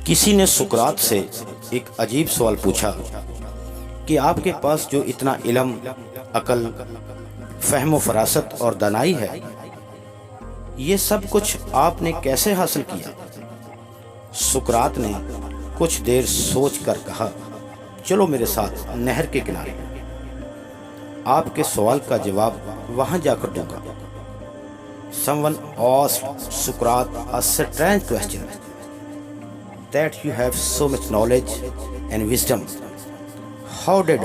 किसी ने सुकरात से एक अजीब सवाल पूछा कि आपके पास जो इतना इल्म, अकल, फहम फरासत और दानाई है, ये सब कुछ आपने कैसे हासिल किया? सुकरात ने कुछ देर सोच कर कहा, चलो मेरे साथ नहर के किनारे, आपके सवाल का जवाब वहां जाकर दूंगा। Someone asked Socrates a strange question, that you have so much knowledge and wisdom. How did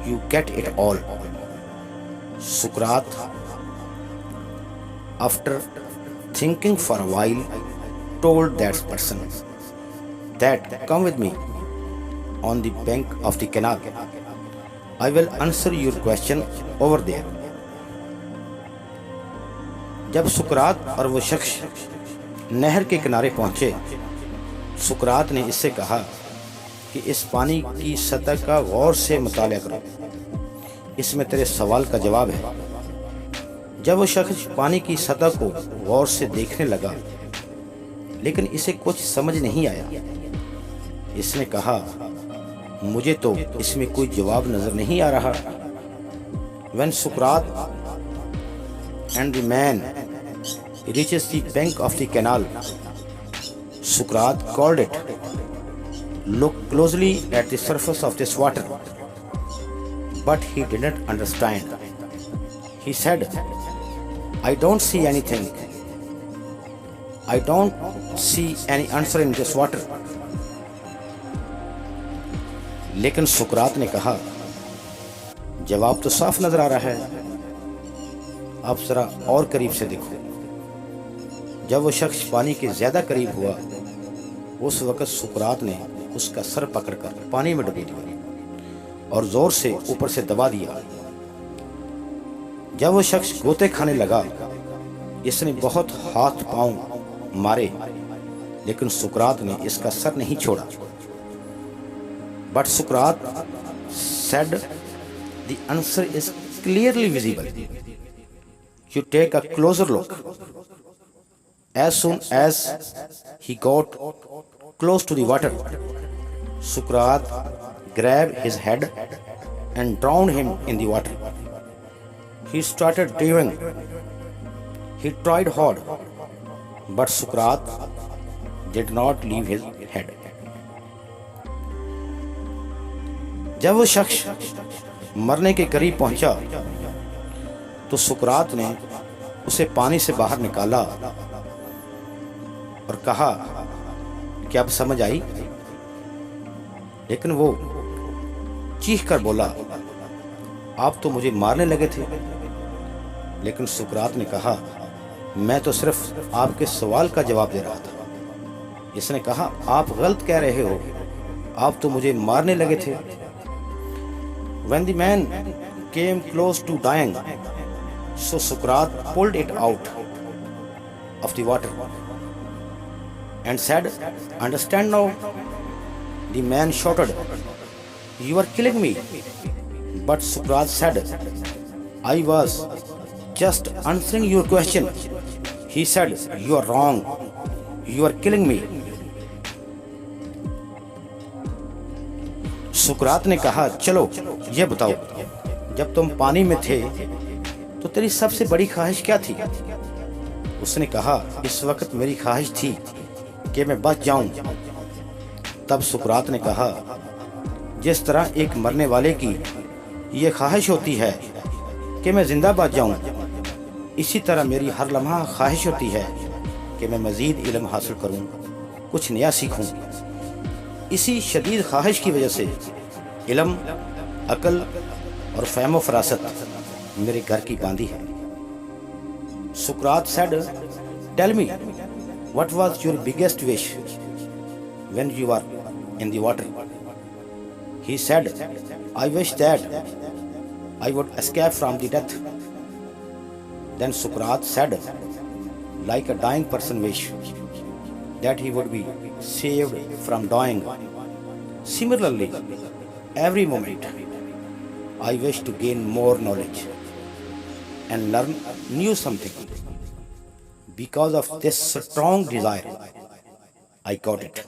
you get it all? Socrates, after thinking for a while, told that person that come with me on the bank of the canal. I will answer your question over there. जब सुकरात और वो शख्स नहर के किनारे पहुंचे, सुकरात ने इससे कहा कि इस पानी की सतह का गौर से मुताला करो, इसमें तेरे सवाल का जवाब है। जब वो शख्स पानी की सतह को गौर से देखने लगा, लेकिन इसे कुछ समझ नहीं आया। इसने कहा, मुझे तो इसमें कोई जवाब नजर नहीं आ रहा। When Socrates and the man reaches the bank of the canal, Socrates called it, look closely at the surface of this water. But he didn't understand. He said, I don't see anything. I don't see any answer in this water. लेकिन सुकरात ने कहा, जवाब तो साफ नजर आ रहा है, आप जरा और करीब से देखो। जब वो शख्स पानी के ज्यादा करीब हुआ, उस वक्त सुकरात ने उसका सर पकड़कर पानी में डुबो दिया और जोर से ऊपर से दबा दिया। जब वो शख्स गोते खाने लगा, इसने बहुत हाथ पांव मारे, लेकिन सुकरात ने इसका सर नहीं छोड़ा। But Socrates said, the answer is clearly visible. You take a closer look. As soon as he got close to the water, Socrates grabbed his head and drowned him in the water. He started diving. He tried hard, but Socrates did not leave his head. जब वो शख्स मरने के करीब पहुंचा, तो सुकरात ने उसे पानी से बाहर निकाला और कहा कि अब समझ आई? लेकिन वो चीख कर बोला, आप तो मुझे मारने लगे थे। लेकिन सुकरात ने कहा, मैं तो सिर्फ आपके सवाल का जवाब दे रहा था। इसने कहा, आप गलत कह रहे हो, आप तो मुझे मारने लगे थे। When the man came close to dying, so Socrates pulled it out of the water and said, understand now? The man shouted, you are killing me. But Socrates said, I was just answering your question. He said, you are wrong. You are killing me. सुकरात ने कहा, चलो ये बताओ, जब तुम पानी में थे तो तेरी सबसे बड़ी ख्वाहिश क्या थी? उसने कहा, इस वक्त मेरी ख्वाहिश थी कि मैं बच जाऊं। तब सुकरात ने कहा, जिस तरह एक मरने वाले की ये ख्वाहिश होती है कि मैं जिंदा बच जाऊं, इसी तरह मेरी हर लम्हा ख्वाहिश होती है कि मैं मज़ीद इल्म हासिल करूं, कुछ नया सीखूं। इसी शदीद ख्वाहिश की वजह से इल्म, अकल और फहम फरासत मेरे घर की बांधी है। सुकरात said, tell me, what was your biggest wish when you were in the water? He said, I wish that I would escape from the death. Then Socrates said, like a dying person wish that he would be saved from dying. Similarly, every moment I wish to gain more knowledge and learn new something. Because of this strong desire, I got it.